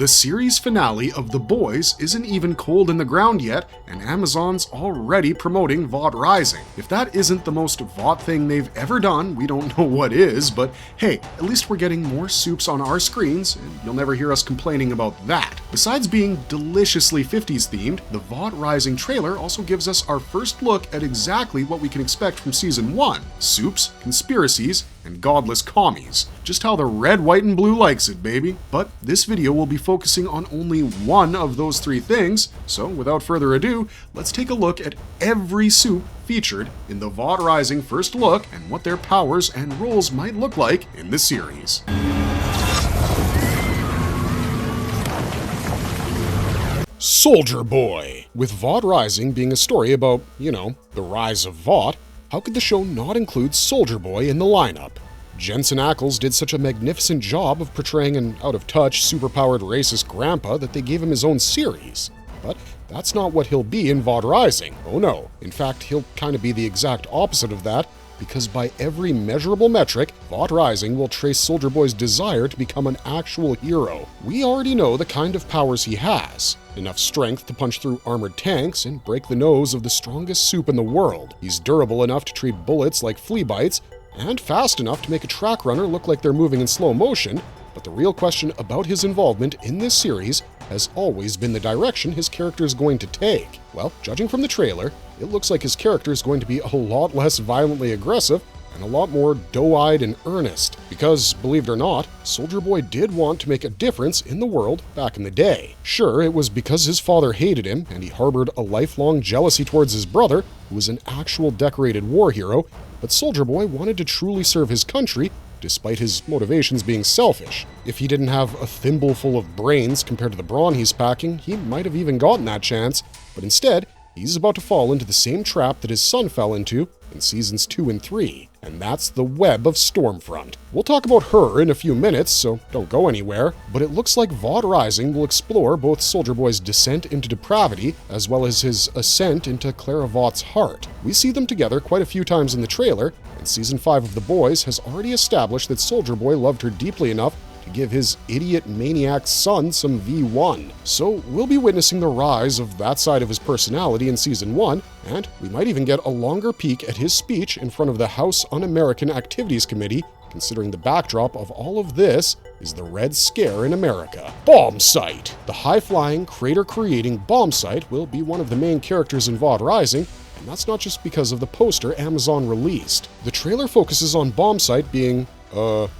The series finale of The Boys isn't even cold in the ground yet, and Amazon's already promoting Vought Rising. If that isn't the most Vought thing they've ever done, we don't know what is, but hey, at least we're getting more Supes on our screens, and you'll never hear us complaining about that. Besides being deliciously 50s themed, the Vought Rising trailer also gives us our first look at exactly what we can expect from Season 1. Supes, conspiracies, and godless commies. Just how the red, white, and blue likes it, baby. But this video will be focusing on only one of those three things, so without further ado, let's take a look at every Supe featured in the Vought Rising first look and what their powers and roles might look like in the series. Soldier Boy. With Vought Rising being a story about, the rise of Vought, how could the show not include Soldier Boy in the lineup? Jensen Ackles did such a magnificent job of portraying an out-of-touch, superpowered racist grandpa that they gave him his own series. But that's not what he'll be in Vought Rising. Oh no. In fact, he'll kind of be the exact opposite of that, because by every measurable metric, Vought Rising will trace Soldier Boy's desire to become an actual hero. We already know the kind of powers he has. Enough strength to punch through armored tanks and break the nose of the strongest Supe in the world. He's durable enough to treat bullets like flea bites, and fast enough to make a track runner look like they're moving in slow motion. But the real question about his involvement in this series has always been the direction his character is going to take. Well, judging from the trailer, it looks like his character is going to be a lot less violently aggressive and a lot more doe-eyed and earnest. Because, believe it or not, Soldier Boy did want to make a difference in the world back in the day. Sure, it was because his father hated him and he harbored a lifelong jealousy towards his brother, who was an actual decorated war hero, but Soldier Boy wanted to truly serve his country, despite his motivations being selfish. If he didn't have a thimbleful of brains compared to the brawn he's packing, he might have even gotten that chance, but instead, he's about to fall into the same trap that his son fell into in Seasons 2 and 3, and that's the web of Stormfront. We'll talk about her in a few minutes, so don't go anywhere, but it looks like Vought Rising will explore both Soldier Boy's descent into depravity, as well as his ascent into Clara Vaught's heart. We see them together quite a few times in the trailer, and Season 5 of The Boys has already established that Soldier Boy loved her deeply enough to give his idiot maniac son some V1. So we'll be witnessing the rise of that side of his personality in Season 1, and we might even get a longer peek at his speech in front of the House Un-American Activities Committee, considering the backdrop of all of this is the Red Scare in America. Bombsight! The high-flying, crater-creating Bombsight will be one of the main characters in Vought Rising, and that's not just because of the poster Amazon released. The trailer focuses on Bombsight being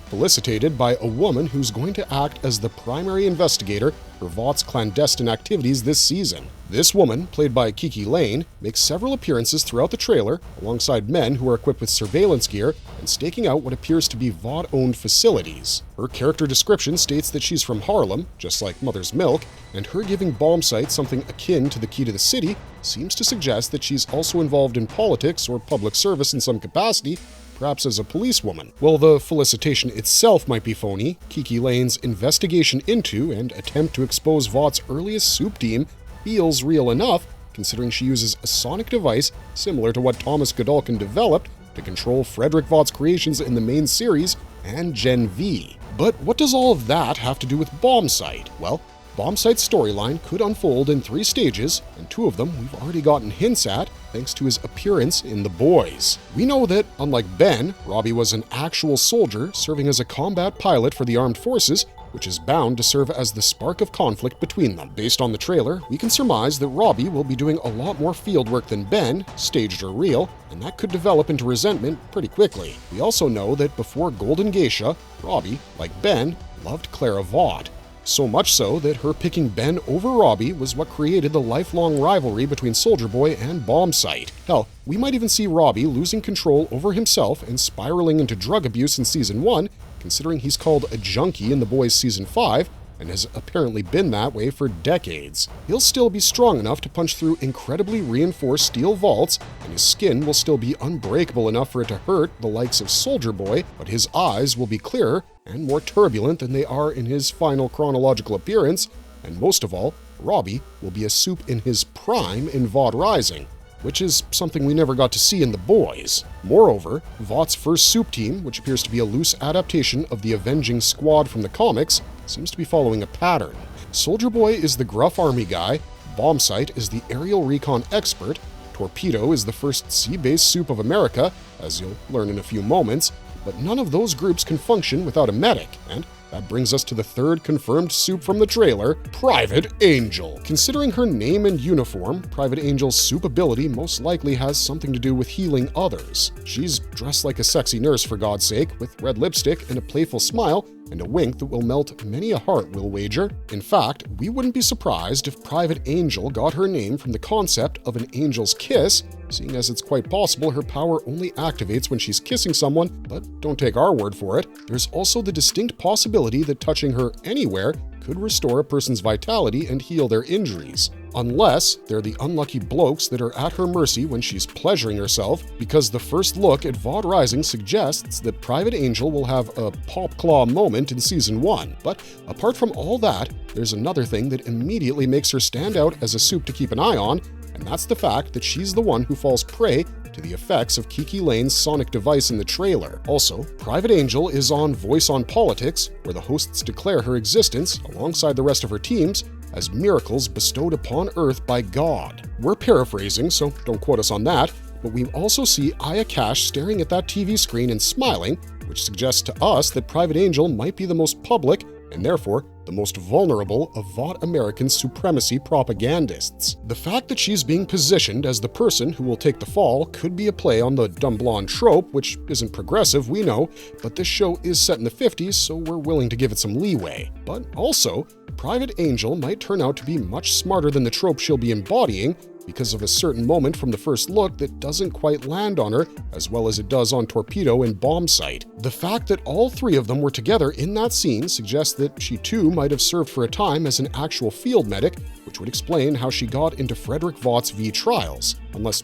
felicitated by a woman who's going to act as the primary investigator for Vaught's clandestine activities this season. This woman, played by Kiki Lane, makes several appearances throughout the trailer alongside men who are equipped with surveillance gear and staking out what appears to be Vought-owned facilities. Her character description states that she's from Harlem, just like Mother's Milk, and her giving Bombsight something akin to the key to the city seems to suggest that she's also involved in politics or public service in some capacity, perhaps as a policewoman. While the felicitation itself might be phony, Kiki Lane's investigation into and attempt to expose Vaught's earliest Supe team feels real enough, considering she uses a sonic device similar to what Thomas Godolkin developed to control Frederick Vaught's creations in the main series and Gen V. But what does all of that have to do with Bombsight? Well, Bombsight's storyline could unfold in 3 stages, and 2 of them we've already gotten hints at thanks to his appearance in The Boys. We know that, unlike Ben, Robbie was an actual soldier serving as a combat pilot for the armed forces, which is bound to serve as the spark of conflict between them. Based on the trailer, we can surmise that Robbie will be doing a lot more field work than Ben, staged or real, and that could develop into resentment pretty quickly. We also know that before Golden Geisha, Robbie, like Ben, loved Clara Vaught. So much so that her picking Ben over Robbie was what created the lifelong rivalry between Soldier Boy and Bombsight. Hell, we might even see Robbie losing control over himself and spiraling into drug abuse in Season 1, considering he's called a junkie in The Boys Season 5, and has apparently been that way for decades. He'll still be strong enough to punch through incredibly reinforced steel vaults, and his skin will still be unbreakable enough for it to hurt the likes of Soldier Boy, but his eyes will be clearer and more turbulent than they are in his final chronological appearance, and most of all, Robbie will be a Supe in his prime in Vought Rising, which is something we never got to see in The Boys. Moreover, Vaught's first Supe team, which appears to be a loose adaptation of the Avenging Squad from the comics, seems to be following a pattern. Soldier Boy is the gruff army guy, Bombsight is the aerial recon expert, Torpedo is the first sea-based Supe of America, as you'll learn in a few moments, but none of those groups can function without a medic, and that brings us to the third confirmed Supe from the trailer, Private Angel. Considering her name and uniform, Private Angel's Supe ability most likely has something to do with healing others. She's dressed like a sexy nurse, for God's sake, with red lipstick and a playful smile, and a wink that will melt many a heart, we'll wager. In fact, we wouldn't be surprised if Private Angel got her name from the concept of an angel's kiss, seeing as it's quite possible her power only activates when she's kissing someone, but don't take our word for it. There's also the distinct possibility that touching her anywhere could restore a person's vitality and heal their injuries. Unless they're the unlucky blokes that are at her mercy when she's pleasuring herself, because the first look at Vought Rising suggests that Private Angel will have a pop claw moment in Season 1. But apart from all that, there's another thing that immediately makes her stand out as a Supe to keep an eye on, and that's the fact that she's the one who falls prey to the effects of Kiki Lane's sonic device in the trailer. Also, Private Angel is on Voice on Politics, where the hosts declare her existence, alongside the rest of her teams, as miracles bestowed upon Earth by God. We're paraphrasing, so don't quote us on that, but we also see Aya Cash staring at that TV screen and smiling, which suggests to us that Private Angel might be the most public, and therefore the most vulnerable of Vought American supremacy propagandists. The fact that she's being positioned as the person who will take the fall could be a play on the dumb blonde trope, which isn't progressive, we know, but this show is set in the 50s, so we're willing to give it some leeway. But also, Private Angel might turn out to be much smarter than the trope she'll be embodying, because of a certain moment from the first look that doesn't quite land on her as well as it does on Torpedo and Bombsight. The fact that all three of them were together in that scene suggests that she too might have served for a time as an actual field medic, which would explain how she got into Frederick Vaught's V trials. Unless,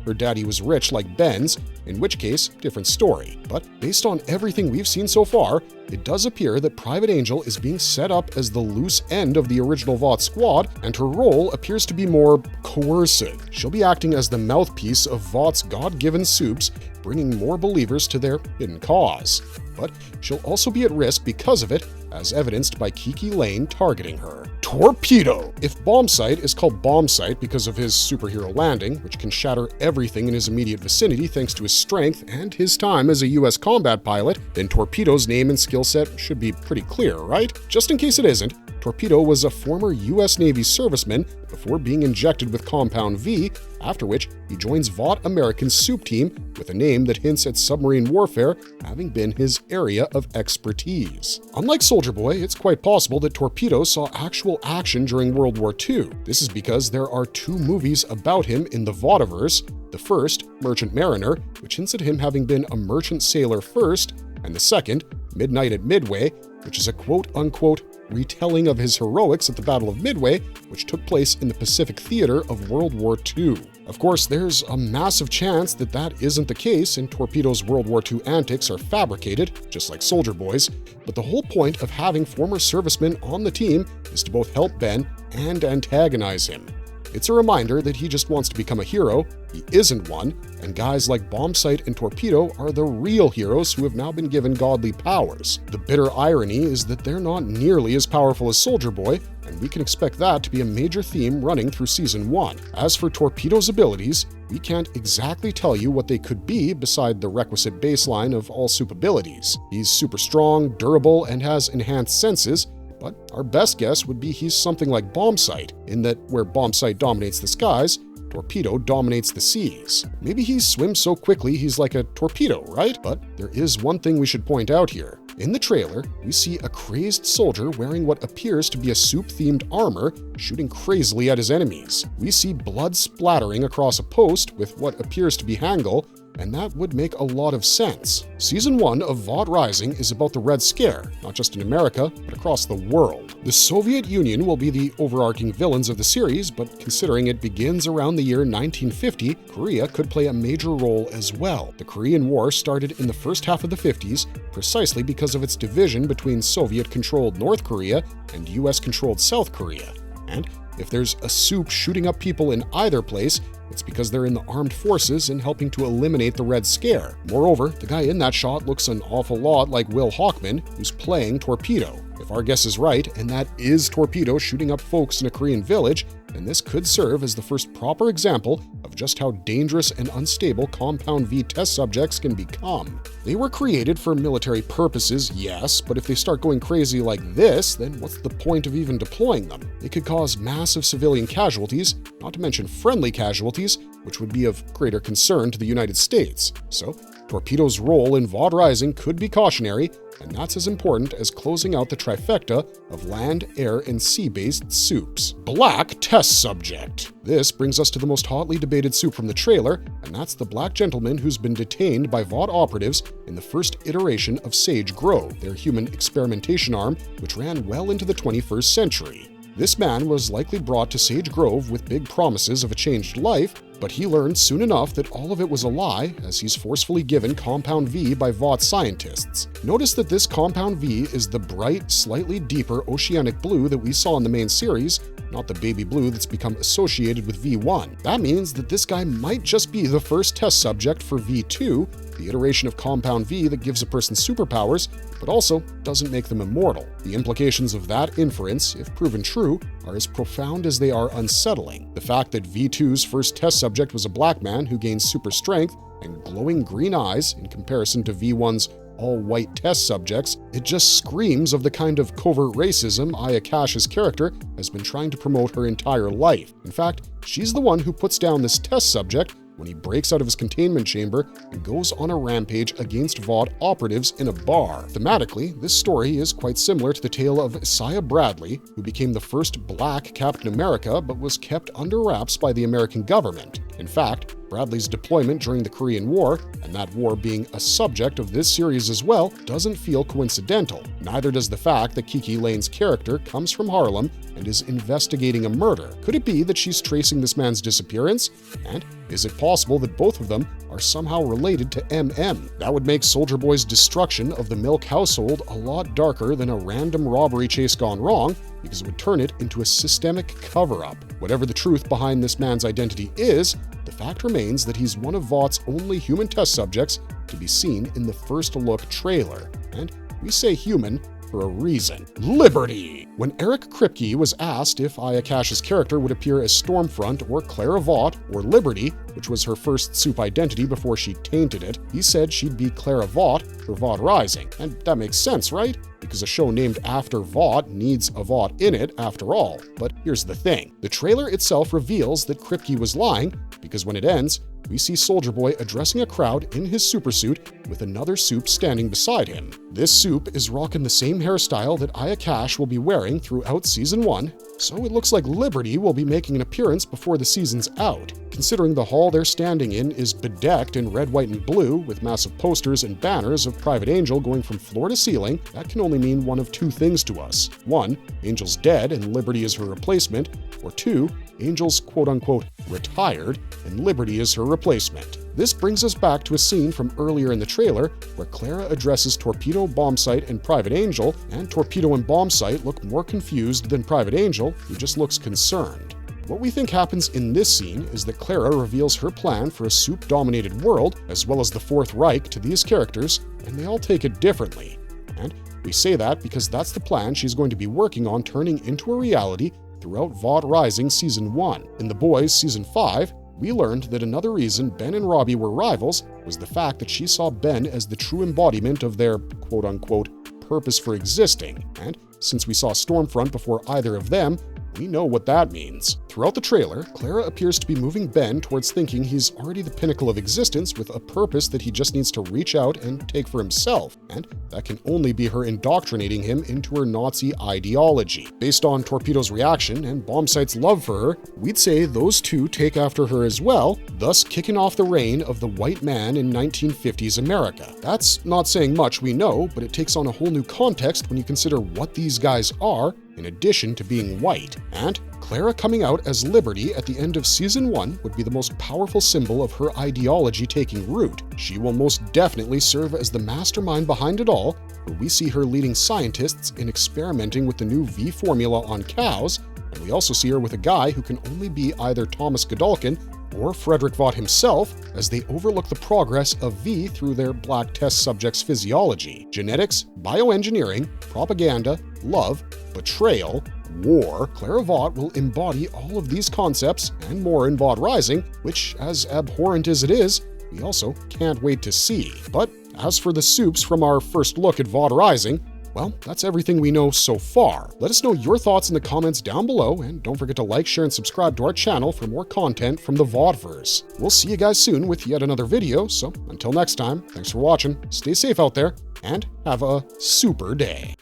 her daddy was rich like Ben's, in which case, different story. But based on everything we've seen so far, it does appear that Private Angel is being set up as the loose end of the original Vought squad, and her role appears to be more coercive. She'll be acting as the mouthpiece of Vaught's God-given Supes, bringing more believers to their hidden cause. But she'll also be at risk because of it, as evidenced by Kiki Lane targeting her. Torpedo! If Bombsight is called Bombsight because of his superhero landing, which can shatter everything in his immediate vicinity thanks to his strength and his time as a US combat pilot, then Torpedo's name and skill set should be pretty clear, right? Just in case it isn't, Torpedo was a former US Navy serviceman before being injected with Compound V, after which he joins Vought American's Supe team with a name that hints at submarine warfare having been his area of expertise. Unlike Soldier Boy, it's quite possible that Torpedo saw actual action during World War II. This is because there are two movies about him in the Voughtiverse. The first, Merchant Mariner, which hints at him having been a merchant sailor first, and the second, Midnight at Midway, which is a quote-unquote retelling of his heroics at the Battle of Midway, which took place in the Pacific Theater of World War II. Of course, there's a massive chance that that isn't the case and Torpedo's World War II antics are fabricated, just like Soldier Boy's, but the whole point of having former servicemen on the team is to both help Ben and antagonize him. It's a reminder that he just wants to become a hero, he isn't one, and guys like Bombsight and Torpedo are the real heroes who have now been given godly powers. The bitter irony is that they're not nearly as powerful as Soldier Boy, and we can expect that to be a major theme running through Season 1. As for Torpedo's abilities, we can't exactly tell you what they could be beside the requisite baseline of all Supe abilities. He's super strong, durable, and has enhanced senses, but our best guess would be he's something like Bombsight, in that where Bombsight dominates the skies, Torpedo dominates the seas. Maybe he swims so quickly he's like a torpedo, right? But there is one thing we should point out here. In the trailer, we see a crazed soldier wearing what appears to be a Supe-themed armor, shooting crazily at his enemies. We see blood splattering across a post with what appears to be Hangul, and that would make a lot of sense. Season 1 of Vought Rising is about the Red Scare, not just in America, but across the world. The Soviet Union will be the overarching villains of the series, but considering it begins around the year 1950, Korea could play a major role as well. The Korean War started in the first half of the 50s, precisely because of its division between Soviet-controlled North Korea and US-controlled South Korea. And if there's a Supe shooting up people in either place, It's because they're in the armed forces and helping to eliminate the Red Scare. Moreover, the guy in that shot looks an awful lot like Will Hockman, who's playing Torpedo. If our guess is right, and that is Torpedo shooting up folks in a Korean village, then this could serve as the first proper example of just how dangerous and unstable Compound V test subjects can become. They were created for military purposes, yes, but if they start going crazy like this, then what's the point of even deploying them? They could cause massive civilian casualties, not to mention friendly casualties, which would be of greater concern to the United States. So, Torpedo's role in Vought Rising could be cautionary, and that's as important as closing out the trifecta of land, air, and sea-based supes. Black test subject. This brings us to the most hotly debated supe from the trailer, and that's the black gentleman who's been detained by Vought operatives in the first iteration of Sage Grove, their human experimentation arm, which ran well into the 21st century. This man was likely brought to Sage Grove with big promises of a changed life, but he learned soon enough that all of it was a lie, as he's forcefully given Compound V by Vought scientists. Notice that this Compound V is the bright, slightly deeper oceanic blue that we saw in the main series, not the baby blue that's become associated with V1. That means that this guy might just be the first test subject for V2, the iteration of Compound V that gives a person superpowers, but also doesn't make them immortal. The implications of that inference, if proven true, are as profound as they are unsettling. The fact that V2's first test subject was a black man who gains super strength and glowing green eyes in comparison to V1's all-white test subjects, it just screams of the kind of covert racism Aya Cash's character has been trying to promote her entire life. In fact, she's the one who puts down this test subject when he breaks out of his containment chamber and goes on a rampage against Vought operatives in a bar. Thematically, this story is quite similar to the tale of Isaiah Bradley, who became the first black Captain America but was kept under wraps by the American government. In fact, Bradley's deployment during the Korean War, and that war being a subject of this series as well, doesn't feel coincidental. Neither does the fact that Kiki Lane's character comes from Harlem and is investigating a murder. Could it be that she's tracing this man's disappearance? And is it possible that both of them are somehow related to MM? That would make Soldier Boy's destruction of the Milk household a lot darker than a random robbery chase gone wrong, because it would turn it into a systemic cover-up. Whatever the truth behind this man's identity is, the fact remains that he's one of Vaught's only human test subjects to be seen in the first look trailer. And we say human for a reason. Liberty! When Eric Kripke was asked if Aya Cash's character would appear as Stormfront or Clara Vought or Liberty, which was her first supe identity before she tainted it, he said she'd be Clara Vought for Vought Rising. And that makes sense, right? Because a show named after Vought needs a Vought in it after all. But here's the thing. The trailer itself reveals that Kripke was lying, because when it ends, we see Soldier Boy addressing a crowd in his supersuit with another supe standing beside him. This supe is rocking the same hairstyle that Aya Cash will be wearing throughout Season 1, so it looks like Liberty will be making an appearance before the season's out. Considering the hall they're standing in is bedecked in red, white, and blue, with massive posters and banners of Private Angel going from floor to ceiling, that can only mean one of two things to us. One, Angel's dead and Liberty is her replacement, or two, Angel's quote-unquote retired and Liberty is her replacement. This brings us back to a scene from earlier in the trailer where Clara addresses Torpedo, Bombsight, and Private Angel, and Torpedo and Bombsight look more confused than Private Angel, who just looks concerned. What we think happens in this scene is that Clara reveals her plan for a supe-dominated world, as well as the Fourth Reich, to these characters, and they all take it differently. And we say that because that's the plan she's going to be working on turning into a reality throughout Vought Rising Season 1. In The Boys Season 5, we learned that another reason Ben and Robbie were rivals was the fact that she saw Ben as the true embodiment of their quote-unquote purpose for existing, and since we saw Stormfront before either of them, we know what that means. Throughout the trailer, Clara appears to be moving Ben towards thinking he's already the pinnacle of existence with a purpose that he just needs to reach out and take for himself, and that can only be her indoctrinating him into her Nazi ideology. Based on Torpedo's reaction and Bombsight's love for her, we'd say those two take after her as well, thus kicking off the reign of the white man in 1950s America. That's not saying much, we know, but it takes on a whole new context when you consider what these guys are, in addition to being white. And Clara coming out as Liberty at the end of Season 1 would be the most powerful symbol of her ideology taking root. She will most definitely serve as the mastermind behind it all, where we see her leading scientists in experimenting with the new V formula on cows, and we also see her with a guy who can only be either Thomas Godolkin or Frederick Vought himself, as they overlook the progress of V through their black test subjects' physiology, genetics, bioengineering, propaganda, love, betrayal, war. Clara Vought will embody all of these concepts and more in Vought Rising, which, as abhorrent as it is, we also can't wait to see. But as for the Supes from our first look at Vought Rising, well, that's everything we know so far. Let us know your thoughts in the comments down below, and don't forget to like, share, and subscribe to our channel for more content from the Vaughtverse. We'll see you guys soon with yet another video, so until next time, thanks for watching, stay safe out there, and have a super day.